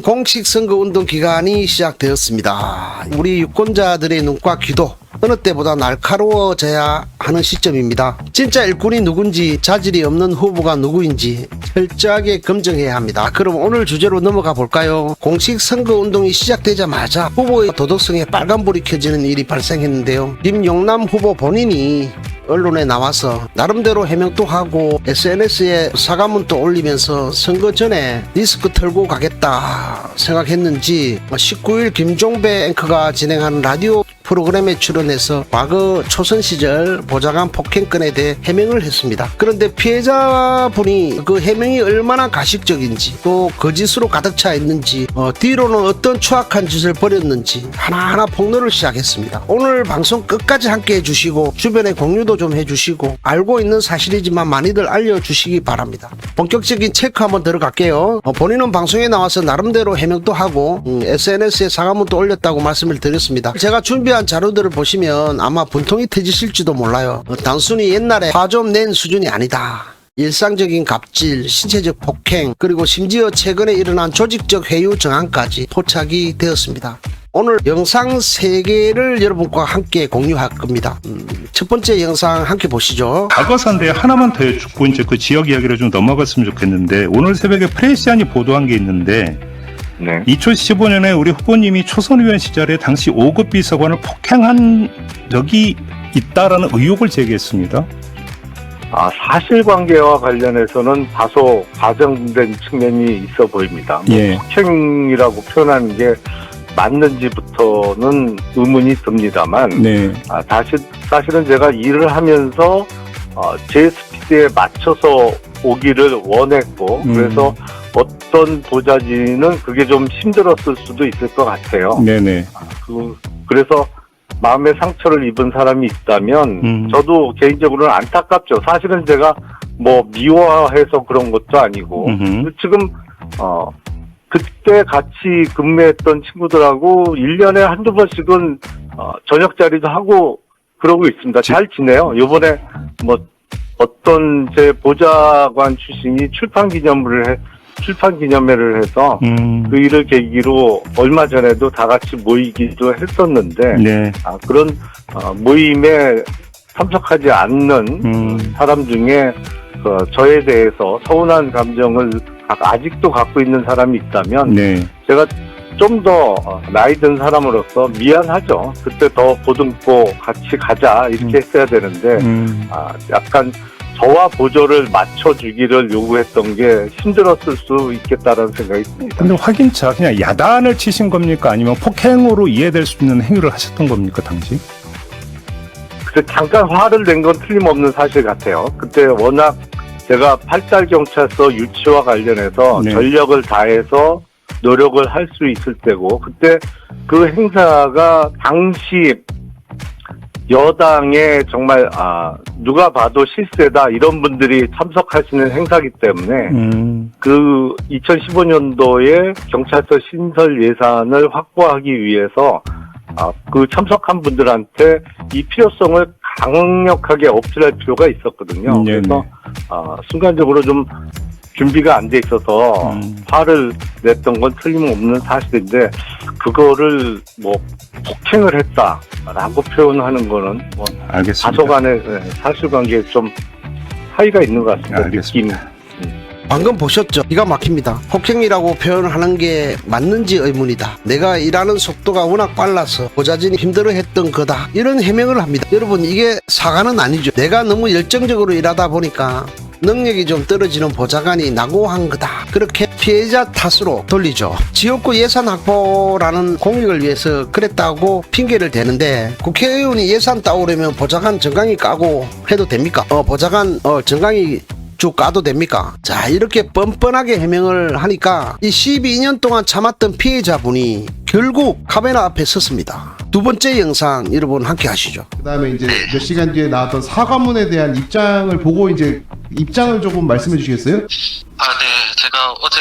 공식 선거운동 기간이 시작되었습니다. 우리 유권자들의 눈과 귀도 어느 때보다 날카로워져야 하는 시점입니다. 진짜 일꾼이 누군지, 자질이 없는 후보가 누구인지 철저하게 검증해야 합니다. 그럼 오늘 주제로 넘어가 볼까요? 공식 선거운동이 시작되자마자 후보의 도덕성에 빨간불이 켜지는 일이 발생했는데요. 김용남 후보 본인이 언론에 나와서 나름대로 해명도 하고 SNS에 사과문도 올리면서 선거 전에 리스크 털고 가겠다 생각했는지 19일 김종배 앵커가 진행하는 라디오 프로그램에 출연해서 과거 초선 시절 보좌관 폭행건에 대해 해명을 했습니다. 그런데 피해자분이 그 해명이 얼마나 가식적인지 또 거짓으로 가득 차 있는지 뒤로는 어떤 추악한 짓을 벌였는지 하나하나 폭로를 시작했습니다. 오늘 방송 끝까지 함께 해주시고 주변에 공유도 좀 해주시고 알고 있는 사실이지만 많이들 알려주시기 바랍니다. 본격적인 체크 한번 들어갈게요. 본인은 방송에 나와서 나름대로 해명도 하고 SNS에 사과문도 올렸다고 말씀을 드렸습니다. 제가 준비한 자료들을 보시면 아마 분통이 터지실지도 몰라요. 단순히 옛날에 화 좀 낸 수준이 아니다. 일상적인 갑질, 신체적 폭행, 그리고 심지어 최근에 일어난 조직적 회유 정황까지 포착이 되었습니다. 오늘 영상 3개를 여러분과 함께 공유할 겁니다. 첫 번째 영상 함께 보시죠. 과거사인데 하나만 더 여쭙고 이제 그 지역 이야기를 좀 넘어갔으면 좋겠는데, 오늘 새벽에 프레시안이 보도한 게 있는데, 네. 2015년에 우리 후보님이 초선의원 시절에 당시 5급 비서관을 폭행한 적이 있다라는 의혹을 제기했습니다. 사실관계와 관련해서는 다소 과장된 측면이 있어 보입니다. 예. 폭행이라고 표현하는 게 맞는지부터는 의문이 듭니다만, 네. 사실은 제가 일을 하면서 제 스피드에 맞춰서 오기를 원했고, 그래서 어떤 보좌진은 그게 좀 힘들었을 수도 있을 것 같아요. 네네. 그래서 마음의 상처를 입은 사람이 있다면 저도 개인적으로는 안타깝죠. 사실은 제가 뭐 미워해서 그런 것도 아니고 지금 그때 같이 근무했던 친구들하고 1년에 한두 번씩은 저녁 자리도 하고 그러고 있습니다. 잘 지내요. 요번에 뭐 어떤 제 보좌관 출신이 출판 기념회를 해서 그 일을 계기로 얼마 전에도 다 같이 모이기도 했었는데, 네. 그런 모임에 참석하지 않는 사람 중에 저에 대해서 서운한 감정을 아직도 갖고 있는 사람이 있다면, 네. 제가 좀 더 나이 든 사람으로서 미안하죠. 그때 더 보듬고 같이 가자 이렇게 했어야 되는데 약간 저와 보조를 맞춰주기를 요구했던 게 힘들었을 수 있겠다라는 생각이 듭니다. 근데 확인차 그냥 야단을 치신 겁니까? 아니면 폭행으로 이해될 수 있는 행위를 하셨던 겁니까, 당시? 그래서 잠깐 화를 낸 건 틀림없는 사실 같아요. 그때 워낙 제가 팔달경찰서 유치와 관련해서 네. 전력을 다해서 노력을 할 수 있을 때고, 그때 그 행사가 당시 여당에 정말 누가 봐도 실세다 이런 분들이 참석하시는 행사기 때문에 그 2015년도에 경찰서 신설 예산을 확보하기 위해서 그 참석한 분들한테 이 필요성을 강력하게 어필할 필요가 있었거든요. 그래서 순간적으로 좀 준비가 안 돼 있어서 화를 냈던 건 틀림없는 사실인데, 그거를 뭐 폭행을 했다라고 표현하는 거는 뭐 알겠습니다. 다소간의 사실관계에 좀 차이가 있는 것 같습니다. 알겠습니다. 방금 보셨죠? 기가 막힙니다. 폭행이라고 표현하는 게 맞는지 의문이다. 내가 일하는 속도가 워낙 빨라서 보좌진이 힘들어했던 거다. 이런 해명을 합니다. 여러분, 이게 사과는 아니죠. 내가 너무 열정적으로 일하다 보니까 능력이 좀 떨어지는 보좌관이 낙오한 거다. 그렇게 피해자 탓으로 돌리죠. 지역구 예산 확보라는 공익을 위해서 그랬다고 핑계를 대는데, 국회의원이 예산 따오려면 보좌관 정강이 까고 해도 됩니까? 보좌관 정강이 쭉 까도 됩니까? 자, 이렇게 뻔뻔하게 해명을 하니까 이 12년 동안 참았던 피해자분이 결국 카메라 앞에 섰습니다. 두 번째 영상 여러분 함께 하시죠. 그다음에 이제 몇 시간 뒤에 나왔던 사과문에 대한 입장을 보고 이제 입장을 조금 말씀해 주시겠어요? 네. 제가 어제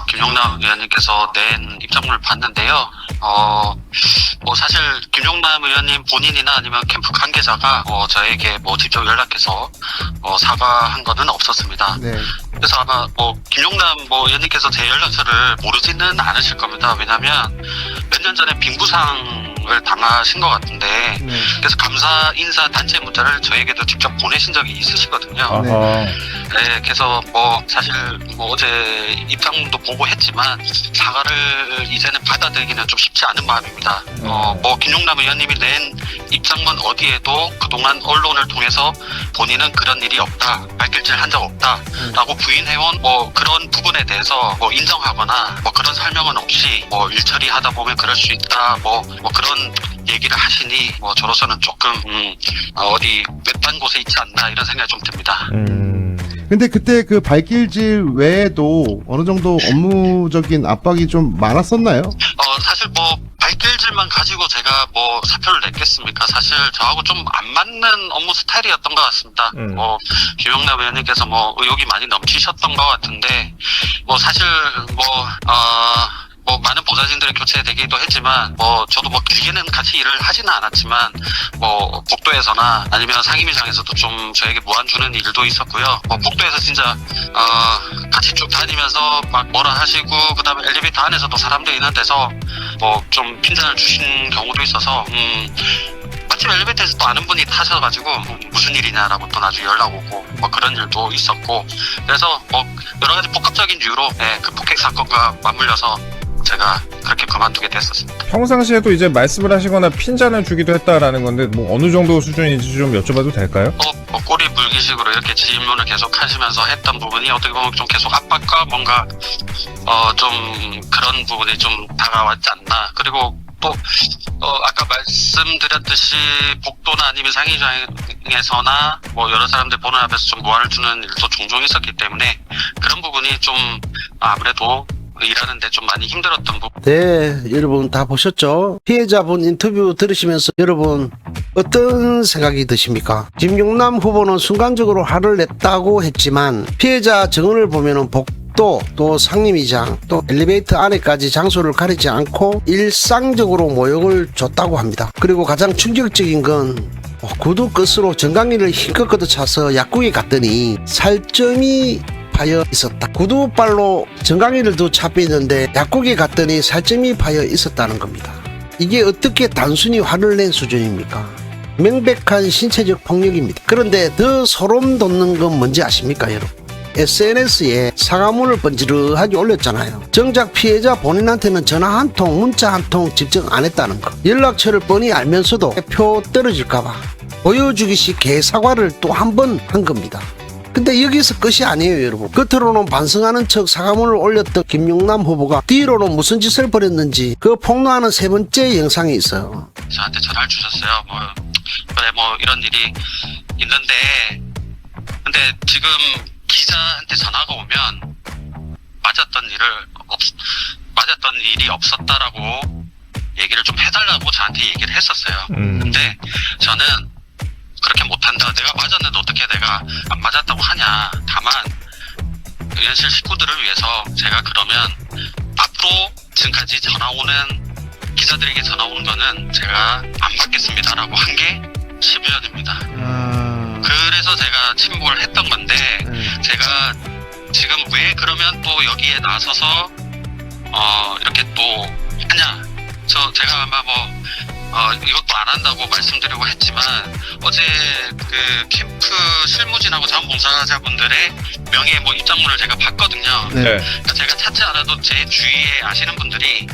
김용남 의원님께서 낸 입장문을 봤는데요. 사실 김용남 의원님 본인이나 아니면 캠프 관계자가 저에게 직접 연락해서 사과한 거는 없었습니다. 네. 그래서 아마 김용남 의원님께서 제 연락처를 모르지는 않으실 겁니다. 왜냐하면 몇 년 전에 빙부상을 당하신 것 같은데 네. 그래서 감사 인사 단체 문자를 저에게도 직접 보내신 적이 있으시거든요. 아하. 네, 그래서 사실 어제 입장문도 보고 했지만 사과를 이제는 받아들이기는 좀 쉽지 않은 마음입니다. 김용남 의원님이 낸 입장문 어디에도 그동안 언론을 통해서 본인은 그런 일이 없다, 발길질 한 적 없다라고 부인해온 그런 부분에 대해서 인정하거나 그런 설명은 없이 일 처리하다 보면 그럴 수 있다, 그런 얘기를 하시니 저로서는 조금 어디 외딴 곳에 있지 않나 이런 생각이 좀 듭니다. 근데 그때 그 발길질 외에도 어느 정도 업무적인 압박이 좀 많았었나요? 사실 발길질만 가지고 제가 사표를 냈겠습니까? 사실 저하고 좀 안 맞는 업무 스타일이었던 것 같습니다. 김용남 의원님께서 의욕이 많이 넘치셨던 것 같은데 사실 많은 보좌진들이 교체되기도 했지만 저도 길게는 같이 일을 하지는 않았지만 복도에서나 아니면 상임위장에서도 좀 저에게 무안 주는 일도 있었고요. 복도에서 진짜 같이 쭉 다니면서 막 뭐라 하시고 그다음에 엘리베이터 안에서도 사람들 있는 데서 좀 핀잔을 주신 경우도 있어서 마침 엘리베이터에서 또 아는 분이 타셔가지고 무슨 일이냐라고 또 나중에 연락 오고 그런 일도 있었고 그래서 여러 가지 복합적인 이유로 그 폭행 사건과 맞물려서 제가 그렇게 그만두게 됐었습니다. 평상시에도 이제 말씀을 하시거나 핀잔을 주기도 했다라는 건데 어느 정도 수준인지 좀 여쭤봐도 될까요? 꼬리 물기식으로 이렇게 질문을 계속 하시면서 했던 부분이 어떻게 보면 좀 계속 압박과 뭔가 좀 그런 부분이 좀 다가왔지 않나. 그리고 또 아까 말씀드렸듯이 복도나 아니면 상임위장에서나 여러 사람들 보는 앞에서 좀 무안을 주는 일도 종종 있었기 때문에 그런 부분이 좀 아무래도 일하는데 좀 많이 힘들었던 부분. 네, 여러분 다 보셨죠? 피해자분 인터뷰 들으시면서 여러분 어떤 생각이 드십니까? 김용남 후보는 순간적으로 화를 냈다고 했지만 피해자 증언을 보면은 복도 또 상임위장 또 엘리베이터 안에까지 장소를 가리지 않고 일상적으로 모욕을 줬다고 합니다. 그리고 가장 충격적인 건 구두 끝으로 정강이를 힘껏 걷어차서 약국에 갔더니 살점이 파여 있었다. 구두발로 정강이를 두 차빼는데 약국에 갔더니 살점이 파여 있었다는 겁니다. 이게 어떻게 단순히 화를 낸 수준입니까? 명백한 신체적 폭력입니다. 그런데 더 소름 돋는 건 뭔지 아십니까, 여러분? SNS에 사과문을 번지르하게 올렸잖아요. 정작 피해자 본인한테는 전화 한 통, 문자 한 통 직접 안 했다는 거. 연락처를 뻔히 알면서도 표 떨어질까봐 보여주기식 개사과를 또 한 번 한 겁니다. 근데 여기서 끝이 아니에요, 여러분. 겉으로는 반성하는 척 사과문을 올렸던 김용남 후보가 뒤로는 무슨 짓을 벌였는지 그 폭로하는 세 번째 영상이 있어요. 저한테 전화를 주셨어요. 그래 이런 일이 있는데 근데 지금 기자한테 전화가 오면 맞았던 일이 없었다라고 얘기를 좀 해달라고 저한테 얘기를 했었어요. 근데 저는 그렇게 못한다. 내가 맞았는데 어떻게 내가 안 맞았다고 하냐. 다만 의원실 식구들을 위해서 제가 그러면 앞으로 지금까지 기자들에게 전화 오는 거는 제가 안 받겠습니다라고 한 게 12년입니다. 그래서 제가 침묵을 했던 건데 제가 지금 왜 그러면 또 여기에 나서서 이렇게 또 하냐. 제가 아마 이것도 안 한다고 말씀드리고 했지만 어제 그 캠프 실무진하고 자원봉사자분들의 명예 입장문을 제가 봤거든요. 네. 그러니까 제가 찾지 않아도 제 주위에 아시는 분들이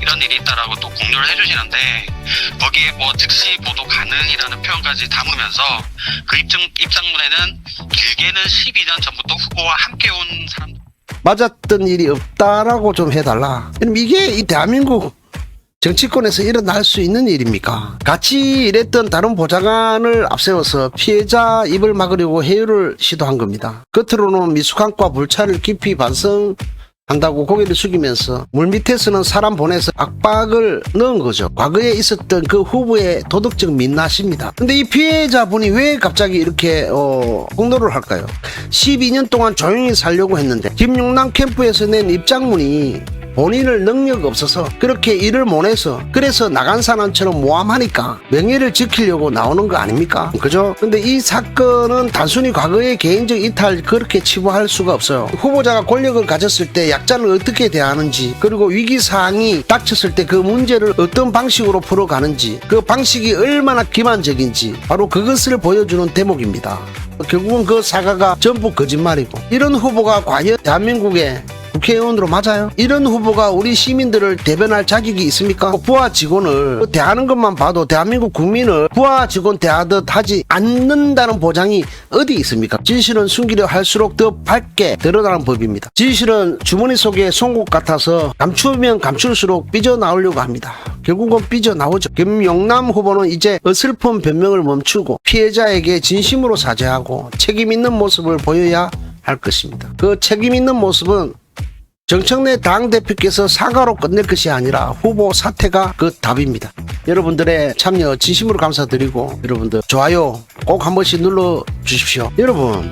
이런 일이 있다라고 또 공유를 해주시는데 거기에 즉시 보도 가능이라는 표현까지 담으면서 그 입장문에는 길게는 12년 전부터 후보와 함께 온 사람 맞았던 일이 없다라고 좀 해달라. 그럼 이게 이 대한민국 정치권에서 일어날 수 있는 일입니까? 같이 일했던 다른 보좌관을 앞세워서 피해자 입을 막으려고 해유를 시도한 겁니다. 겉으로는 미숙함과 불찰을 깊이 반성 한다고 고개를 숙이면서 물밑에서는 사람 보내서 압박을 넣은 거죠. 과거에 있었던 그 후보의 도덕적 민낯입니다. 근데 이 피해자분이 왜 갑자기 이렇게 폭로를 할까요? 12년 동안 조용히 살려고 했는데 김용남 캠프에서 낸 입장문이 본인을 능력 없어서 그렇게 일을 못해서 그래서 나간 사람처럼 모함하니까 명예를 지키려고 나오는 거 아닙니까? 그죠? 근데 이 사건은 단순히 과거의 개인적 이탈 그렇게 치부할 수가 없어요. 후보자가 권력을 가졌을 때 약자를 어떻게 대하는지 그리고 위기사항이 닥쳤을 때 그 문제를 어떤 방식으로 풀어가는지 그 방식이 얼마나 기만적인지 바로 그것을 보여주는 대목입니다. 결국은 그 사과가 전부 거짓말이고 이런 후보가 과연 대한민국에 국회의원으로 맞아요? 이런 후보가 우리 시민들을 대변할 자격이 있습니까? 부하 직원을 대하는 것만 봐도 대한민국 국민을 부하 직원 대하듯 하지 않는다는 보장이 어디 있습니까? 진실은 숨기려 할수록 더 밝게 드러나는 법입니다. 진실은 주머니 속에 송곳 같아서 감추면 감출수록 삐져나오려고 합니다. 결국은 삐져나오죠. 김용남 후보는 이제 어설픈 변명을 멈추고 피해자에게 진심으로 사죄하고 책임 있는 모습을 보여야 할 것입니다. 그 책임 있는 모습은 정청래 당대표께서 사과로 끝낼 것이 아니라 후보 사퇴가 그 답입니다. 여러분들의 참여 진심으로 감사드리고 여러분들 좋아요 꼭 한 번씩 눌러주십시오. 여러분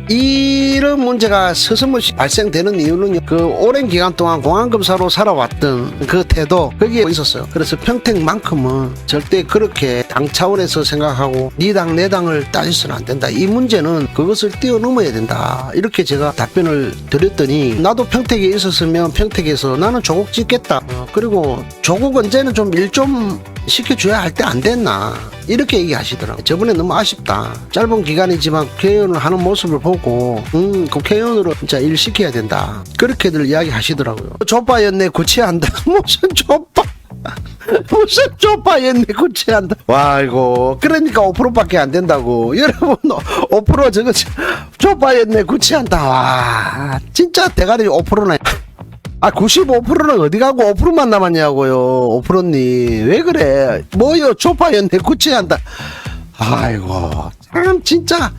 이런 문제가 서슴없이 발생되는 이유는 그 오랜 기간 동안 공안검사로 살아왔던 그 태도 거기에 있었어요. 그래서 평택만큼은 절대 그렇게 당 차원에서 생각하고 네 당 내 당을 따져서는 안 된다. 이 문제는 그것을 뛰어넘어야 된다. 이렇게 제가 답변을 드렸더니 나도 평택에 있었으면 평택에서 나는 조국 짓겠다. 그리고 조국 언제는 좀 일 좀 시켜줘야 할 때 안 됐나 이렇게 얘기하시더라고요. 저번에 너무 아쉽다. 짧은 기간이지만 국회의원을 하는 모습을 보고 국회의원으로 진짜 일 시켜야 된다. 그렇게들 이야기하시더라고요. 조빠였네 구치한다. 무슨 조빠 무슨 조빠였네 구치한다. 와 이거 그러니까 5%밖에 안 된다고. 여러분 5% 저거 조빠였네 구치한다. 와 진짜 대가리 5%나 95%는 어디 가고 5%만 남았냐고요. 5%님 왜 그래? 뭐요? 조파였네 구치한다. 아이고 참 진짜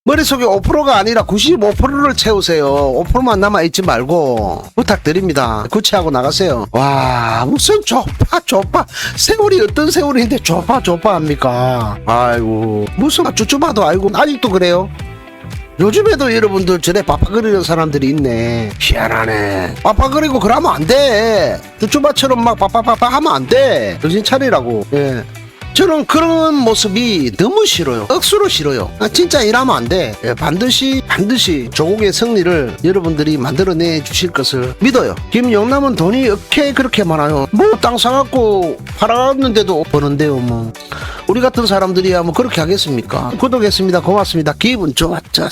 머릿속에 5%가 아니라 95%를 채우세요. 5%만 남아있지 말고 부탁드립니다. 구치하고 나가세요. 와 무슨 조파 세월이 어떤 세월인데 조파 합니까? 아이고 무슨 쭈쭈바도 알고 아직도 그래요? 요즘에도 여러분들 저래 빠빠거리는 사람들이 있네. 희한하네. 빠빠거리고 그러면 안 돼. 쭈쭈바처럼 막 빠빠빠빠 하면 안 돼. 정신 차리라고. 예. 저는 그런 모습이 너무 싫어요. 억수로 싫어요. 진짜 이러면 안 돼. 예, 반드시 조국의 승리를 여러분들이 만들어내 주실 것을 믿어요. 김용남은 돈이 어떻게 그렇게 많아요? 뭐 땅 사갖고 팔았는데도 버는데요. 뭐 우리 같은 사람들이야 뭐 그렇게 하겠습니까? 구독했습니다. 고맙습니다. 기분 좋았죠.